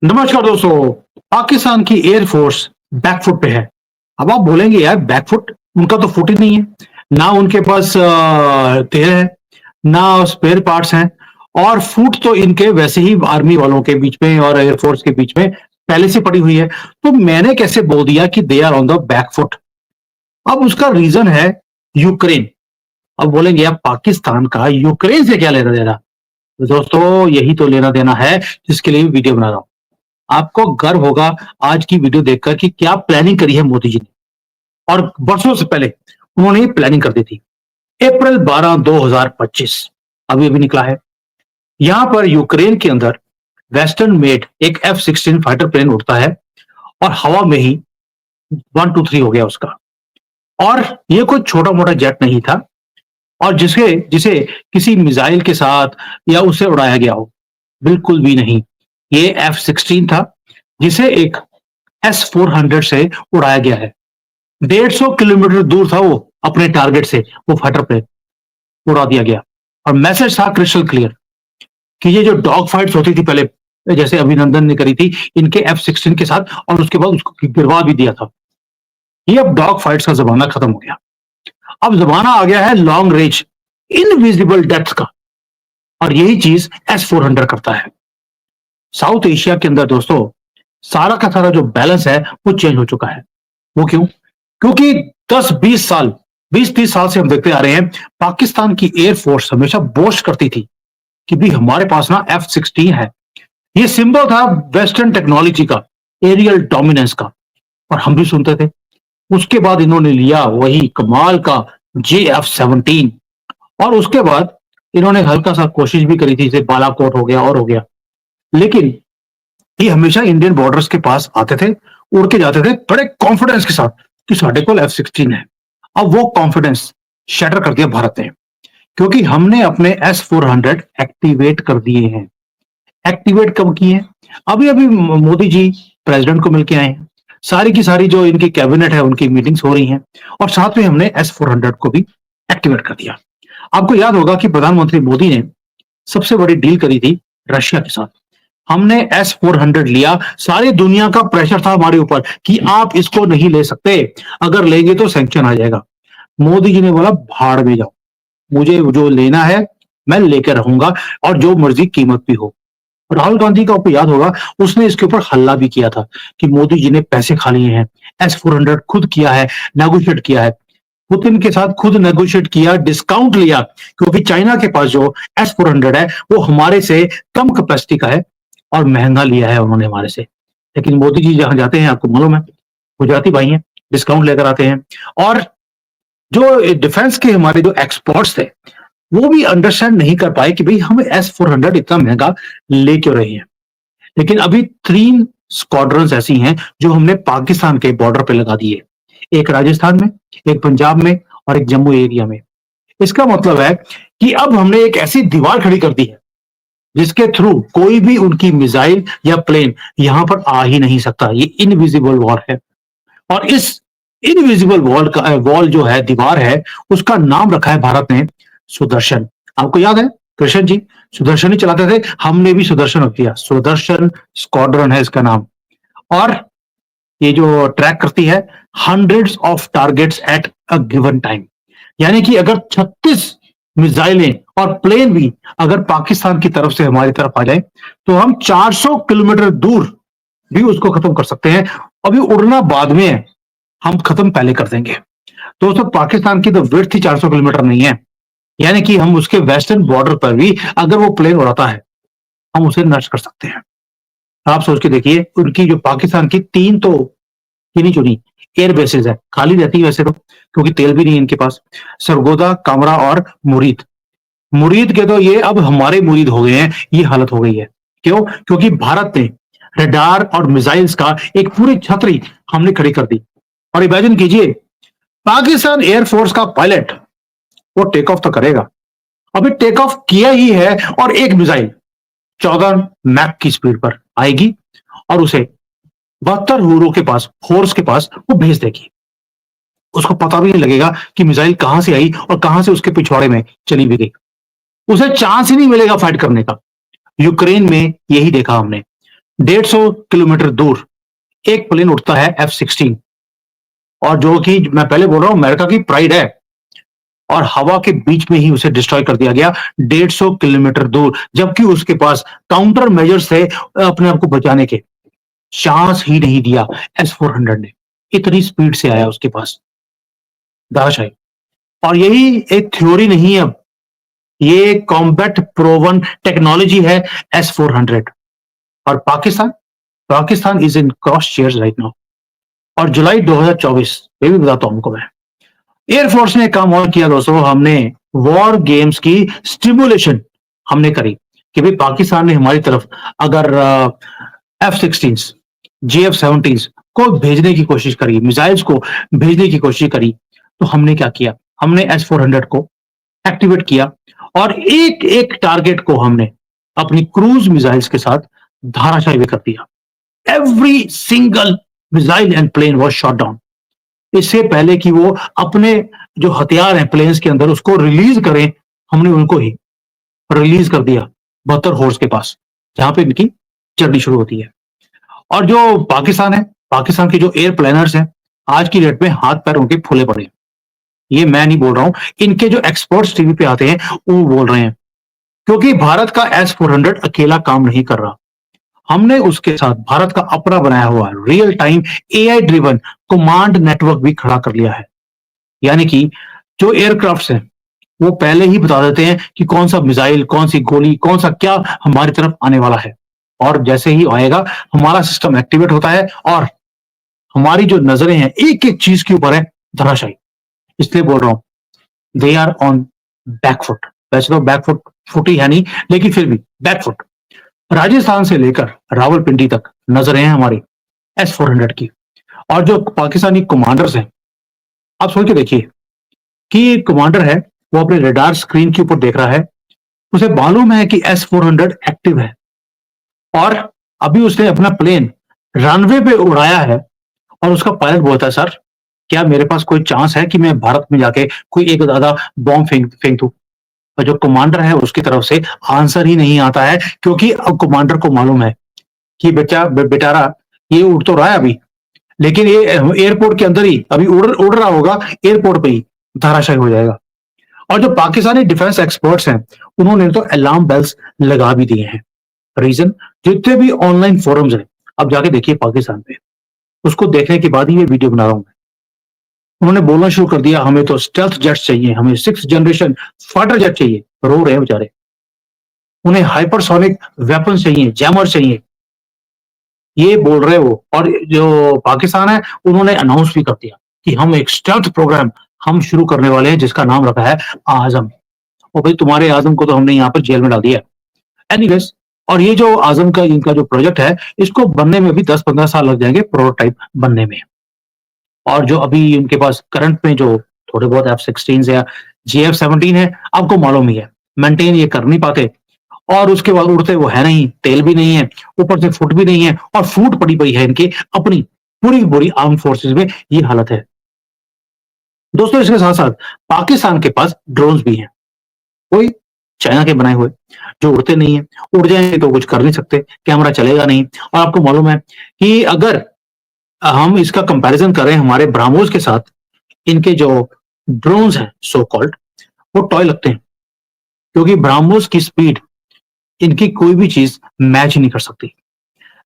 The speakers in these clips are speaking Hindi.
नमस्कार दोस्तों। पाकिस्तान की एयरफोर्स बैकफुट पे है। अब आप बोलेंगे यार बैकफुट, उनका तो फुट ही नहीं है। ना उनके पास तेल है, ना स्पेयर पार्ट्स हैं, और फूट तो इनके वैसे ही आर्मी वालों के बीच में और एयरफोर्स के बीच में पहले से पड़ी हुई है। तो मैंने कैसे बोल दिया कि they are on the back foot? अब उसका रीजन है यूक्रेन। अब बोलेंगे यार पाकिस्तान का यूक्रेन से क्या लेना देना? तो दोस्तों यही तो लेना देना है जिसके लिए वीडियो बना रहा हूं। आपको गर्व होगा आज की वीडियो देखकर कि क्या प्लानिंग करी है मोदी जी ने। और बरसों से पहले उन्होंने ये प्लानिंग कर दी थी। अप्रैल 12 2025 अभी अभी निकला है। यहां पर यूक्रेन के अंदर वेस्टर्न मेड एक F-16 फाइटर प्लेन उड़ता है, और हवा में ही 1 2 3 हो गया उसका। और ये कोई छोटा मोटा जेट नहीं था, और जिसे जिसे किसी मिसाइल के साथ या उसे उड़ाया गया हो, बिल्कुल भी नहीं। ये F-16 था, जिसे एक S-400 से उड़ाया गया है। 150 किलोमीटर दूर था वो अपने टारगेट से, वो फाइटर प्लेन उड़ा दिया गया। और मैसेज था क्रिस्टल क्लियर कि ये जो डॉग फाइट्स होती थी पहले, जैसे अभिनंदन ने करी थी इनके F-16 के साथ, और उसके बाद उसको गिरवा भी दिया था, ये अब डॉग फाइट्स का जमाना खत्म हो गया। अब जमाना आ गया है लॉन्ग रेंज इनविजिबल डेप्थ का, और यही चीज S-400 करता है। साउथ एशिया के अंदर दोस्तों सारा का सारा जो बैलेंस है वो चेंज हो चुका है। वो क्यों? क्योंकि 10 20 साल, 20 30 साल से हम देखते आ रहे हैं, पाकिस्तान की एयरफोर्स हमेशा बोस्ट करती थी कि भी हमारे पास ना F-16 है। ये सिंबल था वेस्टर्न टेक्नोलॉजी का, एरियल डोमिनेंस का, और हम भी सुनते थे। उसके बाद इन्होंने लिया वही कमाल का JF-17, और उसके बाद इन्होंने हल्का सा कोशिश भी करी थी, जैसे बालाकोट हो गया और हो गया। लेकिन ये हमेशा इंडियन बॉर्डर्स के पास आते थे, उड़ के जाते थे बड़े कॉन्फिडेंस के साथ कि साढ़े को F-16 है। अब वो कॉन्फिडेंस शटर कर दिया भारत ने, क्योंकि हमने अपने S-400 एक्टिवेट कर दिए हैं। एक्टिवेट कब किए हैं? अभी अभी मोदी जी प्रेसिडेंट को मिलके आए हैं। सारी की सारी जो इनकी कैबिनेट है उनकी मीटिंग्स हो रही हैं, और साथ में हमने S-400 को भी एक्टिवेट कर दिया। आपको याद होगा कि प्रधानमंत्री मोदी ने सबसे बड़ी डील करी थी रशिया के साथ। हमने S-400 लिया, सारी दुनिया का प्रेशर था हमारे ऊपर कि आप इसको नहीं ले सकते, अगर लेंगे तो सैंक्शन आ जाएगा। मोदी जी ने बोला भाड़ में जाओ, मुझे जो लेना है मैं लेकर रहूंगा, और जो मर्जी कीमत भी हो। राहुल गांधी का आपको याद होगा, उसने इसके ऊपर हल्ला भी किया था कि मोदी जी ने पैसे खा लिए हैं। S-400 खुद किया है, नेगोशिएट किया है, पुतिन के साथ खुद नेगोशिएट किया, डिस्काउंट लिया, क्योंकि चाइना के पास जो S-400 है वो हमारे से कम कैपेसिटी का है, और महंगा लिया है उन्होंने हमारे से। लेकिन मोदी जी जहां जाते हैं आपको मालूम है, गुजराती भाई हैं, डिस्काउंट लेकर आते हैं। और जो डिफेंस के हमारे जो एक्सपर्ट्स थे, वो भी अंडरस्टैंड नहीं कर पाए कि भाई हम S-400 इतना महंगा ले क्यों रहे हैं। लेकिन अभी 3 स्क्वाड्रंस ऐसी हैं जो हमने पाकिस्तान के बॉर्डर पे लगा दिए, एक राजस्थान में, एक पंजाब में, और एक जम्मू एरिया में। इसका मतलब है कि अब हमने एक ऐसी दीवार खड़ी कर दी है जिसके थ्रू कोई भी उनकी मिसाइल या प्लेन यहां पर आ ही नहीं सकता। ये इनविजिबल वॉल है, और इस इनविजिबल वॉल का वॉल जो है, दीवार है, उसका नाम रखा है भारत ने सुदर्शन। आपको याद है कृष्ण जी सुदर्शन ही चलाते थे, हमने भी सुदर्शन रख दिया, सुदर्शन स्क्वाड्रन है इसका नाम। और ये जो ट्रैक करती है hundreds of targets at a given time, यानी कि अगर 36 मिसाइलें और प्लेन भी अगर पाकिस्तान की तरफ से हमारी तरफ आ जाए, तो हम 400 किलोमीटर दूर भी उसको खत्म कर सकते हैं। अभी उड़ना बाद में है, हम खत्म पहले कर देंगे। दोस्तों पाकिस्तान की तो विड्थ ही 400 किलोमीटर नहीं है, यानी कि हम उसके वेस्टर्न बॉर्डर पर भी अगर वो प्लेन उड़ाता है, हम उसे नष्ट कर सकते हैं। आप सोच के देखिए, उनकी जो पाकिस्तान की 3 तो गिनी चुनी एयर बेसेस है, खाली रहती है वैसे तो, क्योंकि तेल भी नहीं है इनके पास। सरगोदा, कामरा और मुरीद। मुरीद के तो ये अब हमारे मुरीद हो गए हैं, ये हालत हो गई है। क्यों? क्योंकि भारत ने रडार और मिसाइल्स का एक पूरी छतरी हमने खड़ी कर दी। और इमेजिन कीजिए, पाकिस्तान एयरफोर्स का पायलट वो टेक ऑफ तो करेगा, अभी टेक ऑफ किया ही है, और एक मिसाइल 14 मैक की स्पीड पर आएगी और उसे 72 हुरों के पास, फोर्स के पास वो भेज देगी। उसको पता भी नहीं लगेगा कि मिसाइल कहां से आई और कहां से उसके पिछवाड़े में चली भी गई। उसे चांस ही नहीं मिलेगा फाइट करने का। यूक्रेन में यही देखा हमने। 150 किलोमीटर दूर एक प्लेन उड़ता है F-16, और जो कि मैं पहले बोल रहा हूं अमेरिका की प्राइड है, और हवा के बीच में ही उसे डिस्ट्रॉय कर दिया गया 150 किलोमीटर दूर, जबकि उसके पास काउंटर मेजर्स थे अपने आप को बचाने के। चांस ही नहीं दिया S-400 ने, इतनी स्पीड से आया उसके पास दाशाई। और यही एक थ्योरी नहीं है, अब ये कॉम्बैट प्रोवन टेक्नोलॉजी है S-400। और Pakistan, Pakistan is in cross chairs right now. और जुलाई 2024, ये भी बताता हूं हमको मैं, एयरफोर्स ने काम और किया दोस्तों, हमने वॉर गेम्स की स्टिमुलेशन हमने करी कि भाई पाकिस्तान ने हमारी तरफ अगर F-16, JF-17 को भेजने की कोशिश करी, मिसाइल्स को भेजने की कोशिश करी, तो हमने क्या किया, हमने S-400 को एक्टिवेट किया और एक एक टारगेट को हमने अपनी क्रूज मिसाइल्स के साथ धाराशायी भी कर दिया। Every single missile and plane was shot down. इससे पहले कि वो अपने जो हथियार हैं प्लेन्स के अंदर उसको रिलीज करें, हमने उनको ही रिलीज कर दिया 72 होर्स के पास, जहां पे इनकी जर्नी शुरू होती है। और जो पाकिस्तान है, पाकिस्तान के जो एयर प्लानर्स हैं, आज की डेट में हाथ पैर उनके फूले पड़े हैं। ये मैं नहीं बोल रहा हूं, इनके जो एक्सपर्ट्स टीवी पे आते हैं वो बोल रहे हैं, क्योंकि भारत का S-400 अकेला काम नहीं कर रहा। हमने उसके साथ भारत का अपना बनाया हुआ real time AI driven command network भी खड़ा कर लिया है। यानी कि जो एयरक्राफ्ट्स हैं वो पहले ही बता देते हैं कि कौन सा मिसाइल, कौन सी गोली, कौन सा क्या हमारी तरफ आने वाला है, और जैसे ही आएगा हमारा सिस्टम एक्टिवेट होता है और हमारी जो नजरें हैं एक एक चीज के ऊपर है धराशायी। इसलिए बोल रहा हूं दे आर ऑन बैकफुट। वैसे तो बैकफुट फुट ही है नहीं, लेकिन फिर भी बैकफुट। राजस्थान से लेकर रावलपिंडी तक नजरें हैं हमारी S-400 की। और जो पाकिस्तानी कमांडर्स हैं, आप सोच के देखिए कि कमांडर है वो अपने रडार स्क्रीन के ऊपर देख रहा है, उसे मालूम है कि S-400 एक्टिव है, और अभी उसने अपना प्लेन रनवे पे उड़ाया है, और उसका पायलट बोलता है, सर क्या मेरे पास कोई चांस है कि मैं भारत में जाके कोई एक ज्यादा बॉम्ब फेंक फेंक दूं? और जो कमांडर है उसकी तरफ से आंसर ही नहीं आता है, क्योंकि अब कमांडर को मालूम है कि बेचारा ये उड़ तो रहा है अभी, लेकिन ये एयरपोर्ट के अंदर ही अभी उड़ उड़ रहा होगा, एयरपोर्ट पे ही धराशायी हो जाएगा। और जो पाकिस्तानी डिफेंस एक्सपर्ट्स हैं उन्होंने तो अलार्म बेल्स लगा भी दिए हैं। रीजन, जितने भी ऑनलाइन फोरम्स हैं अब जाके देखिए पाकिस्तान पे, उसको देखने के बाद ही ये वीडियो बना रहा हूं। उन्होंने बोलना शुरू कर दिया, हमें तो स्टेल्थ जेट्स चाहिए, हमें 6th जनरेशन फाइटर जेट चाहिए। रो रहे हैं बेचारे, उन्हें हाइपरसोनिक वेपन चाहिए, जैमर चाहिए, ये बोल रहे हो। और जो पाकिस्तान है उन्होंने अनाउंस भी कर दिया कि हम एक स्टेल्थ प्रोग्राम हम शुरू करने वाले हैं जिसका नाम रखा है आजम। और भाई तुम्हारे आजम को तो हमने यहाँ पर जेल में डाल दिया। एनीवेज, और ये जो आजम का इनका जो प्रोजेक्ट है इसको बनने में भी 10-15 साल लग जाएंगे, प्रोटोटाइप बनने में। और जो अभी उनके पास करंट में जो थोड़े बहुत F-16 या JF-17 है, आपको मालूम ही है मेंटेन ये कर नहीं पाते, और उसके बाद उड़ते वो है नहीं, तेल भी नहीं है, ऊपर से फुट भी नहीं है, और फूट पड़ी पड़ी है इनकी अपनी पूरी की पूरी आर्म फोर्सेस में, ये हालत है। दोस्तों इसके साथ साथ पाकिस्तान के पास ड्रोन्स भी हैं, कोई चाइना के बनाए हुए, जो उड़ते नहीं है, उड़ जाएंगे तो कुछ कर नहीं सकते, कैमरा चलेगा नहीं। और आपको मालूम है कि अगर हम इसका कंपैरिजन करें हमारे ब्रह्मोस के साथ, इनके जो ड्रोन्स हैं सो कॉल्ड, वो टॉय लगते हैं, क्योंकि ब्रह्मोस की स्पीड इनकी कोई भी चीज मैच नहीं कर सकती।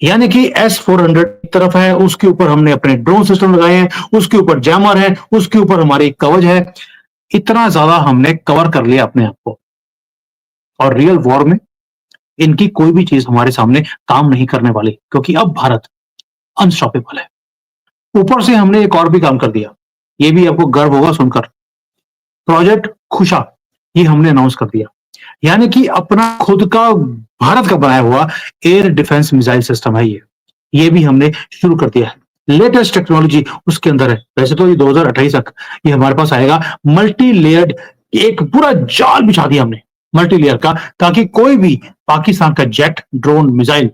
यानी कि S-400 तरफ है, उसके ऊपर हमने अपने ड्रोन सिस्टम लगाए हैं, उसके ऊपर जैमर है, उसके ऊपर हमारी कवच है, इतना ज्यादा हमने कवर कर लिया अपने आप को। और रियल वॉर में इनकी कोई भी चीज हमारे सामने काम नहीं करने वाली, क्योंकि अब भारत अनस्टॉपेबल है। ऊपर से हमने एक और भी काम कर दिया, ये भी आपको गर्व होगा सुनकर, प्रोजेक्ट खुशा, ये हमने अनाउंस कर दिया। यानी कि अपना खुद का भारत का बनाया हुआ एयर डिफेंस मिसाइल सिस्टम है ये भी हमने शुरू कर दिया है। लेटेस्ट टेक्नोलॉजी उसके अंदर है। वैसे तो ये 2028 तक ये हमारे पास आएगा। मल्टी लेयर्ड एक पूरा जाल बिछा दिया हमने मल्टी लेयर का, ताकि कोई भी पाकिस्तान का जेट, ड्रोन, मिसाइल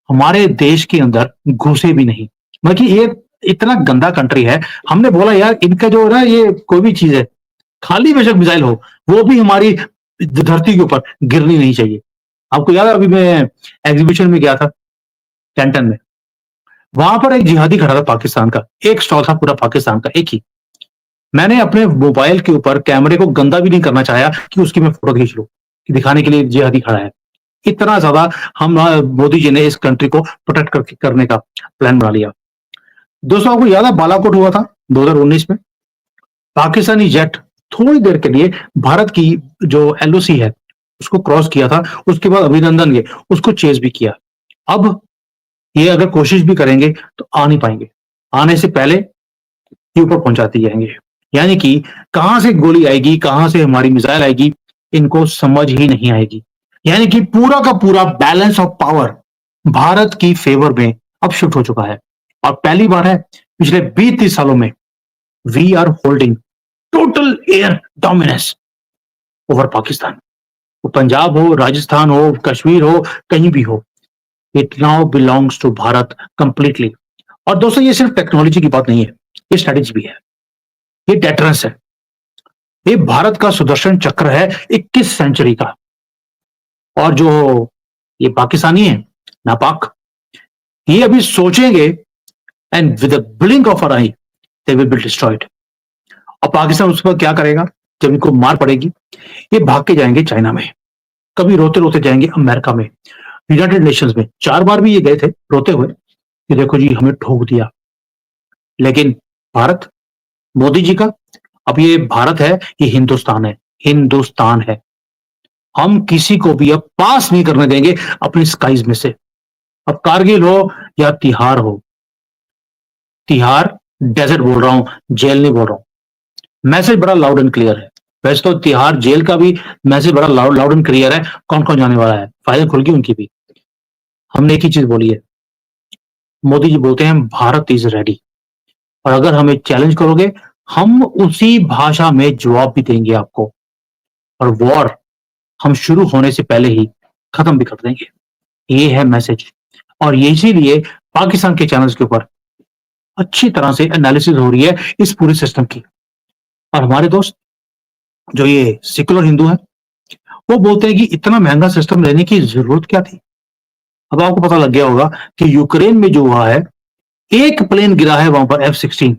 हमारे देश के अंदर घुसे भी नहीं। मतलब ये इतना गंदा कंट्री है, हमने बोला यार इनका जो है ना, ये कोई भी चीज है, खाली बेशक मिसाइल हो, वो भी हमारी धरती के ऊपर गिरनी नहीं चाहिए। आपको याद है अभी मैं एग्जीबिशन में गया था, कैंटन में। वहां पर एक जिहादी खड़ा था पाकिस्तान का, एक स्टॉल था पूरा पाकिस्तान का, एक ही। मैंने अपने मोबाइल के ऊपर कैमरे को गंदा भी नहीं करना चाहा कि उसकी मैं फोटो खींच लूं, कि दिखाने के लिए जिहादी खड़ा है। इतना ज्यादा हम मोदी जी ने इस कंट्री को प्रोटेक्ट करने का प्लान बना लिया। दोस्तों, आपको याद है बालाकोट हुआ था 2019 में? पाकिस्तानी जेट थोड़ी देर के लिए भारत की जो एलओसी है उसको क्रॉस किया था, उसके बाद अभिनंदन ने उसको चेज भी किया। अब ये अगर कोशिश भी करेंगे तो आ नहीं पाएंगे, आने से पहले ही ऊपर पहुंचाते जाएंगे। यानी कि कहां से गोली आएगी, कहां से हमारी मिसाइल आएगी, इनको समझ ही नहीं आएगी। यानी कि पूरा का पूरा बैलेंस ऑफ पावर भारत की फेवर में अब शिफ्ट हो चुका है। और पहली बार है पिछले 20-30 सालों में we are holding total air dominance over Pakistan. वो पंजाब हो, राजस्थान हो, कश्मीर हो, कहीं भी हो, it now belongs to Bharat completely. और दोस्तों, ये सिर्फ टेक्नोलॉजी की बात नहीं है, ये स्ट्रेटेजी भी है, ये डेटरेंस है, ये भारत का सुदर्शन चक्र है 21 सेंचुरी का। और जो ये पाकिस्तानी है नापाक, ये अभी सोचेंगे and with blink of an I they will be destroyed. और पाकिस्तान उस पर क्या करेगा जब इनको मार पड़ेगी? ये भाग के जाएंगे चाइना में, कभी रोते रोते जाएंगे अमेरिका में, यूनाइटेड नेशंस में। 4 बार भी ये गए थे रोते हुए कि देखो जी हमें ठोक दिया। लेकिन भारत, मोदी जी का, अब ये भारत है, ये हिंदुस्तान है, हिंदुस्तान है। हम किसी को भी अब पास नहीं करने देंगे अपनी स्काइज में से। अब कारगिल हो या तिहाड़ हो, तिहाड़ डेजर्ट बोल रहा हूं, जेल नहीं बोल रहा हूं। मैसेज बड़ा लाउड एंड क्लियर है। वैसे तो तिहाड़ जेल का भी मैसेज बड़ा लाउड एंड क्लियर है, कौन कौन जाने वाला है, फाइलें खुल गई उनकी भी। हमने एक ही चीज बोली है, मोदी जी बोलते हैं भारत इज रेडी, और अगर हमें चैलेंज करोगे हम उसी भाषा में जवाब भी देंगे आपको, और वॉर हम शुरू होने से पहले ही खत्म भी कर देंगे। ये है मैसेज। और ये इसीलिए पाकिस्तान के चैनल्स के ऊपर अच्छी तरह से एनालिसिस हो रही है इस पूरे सिस्टम की। और हमारे दोस्त जो ये सेकुलर हिंदू है, वो बोलते हैं कि इतना महंगा सिस्टम लेने की जरूरत क्या थी। अब आपको पता लग गया होगा कि यूक्रेन में जो हुआ है, एक प्लेन गिरा है वहां पर F-16,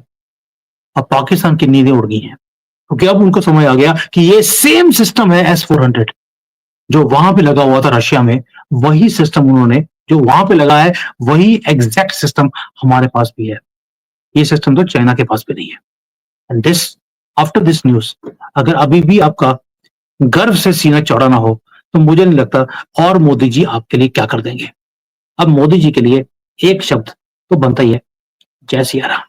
अब पाकिस्तान की नींदें उड़ गई हैं, क्योंकि अब उनको समझ आ गया कि ये सेम सिस्टम है S-400 जो वहां पे लगा हुआ था रशिया में। वही सिस्टम उन्होंने जो वहां पे लगा है, वही एग्जैक्ट सिस्टम हमारे पास भी है। ये सिस्टम तो चाइना के पास भी नहीं है। And this, after this news, अगर अभी भी आपका गर्व से सीना चौड़ा ना हो, तो मुझे नहीं लगता और मोदी जी आपके लिए क्या कर देंगे। अब मोदी जी के लिए एक शब्द तो बनता ही है, जय सिया राम।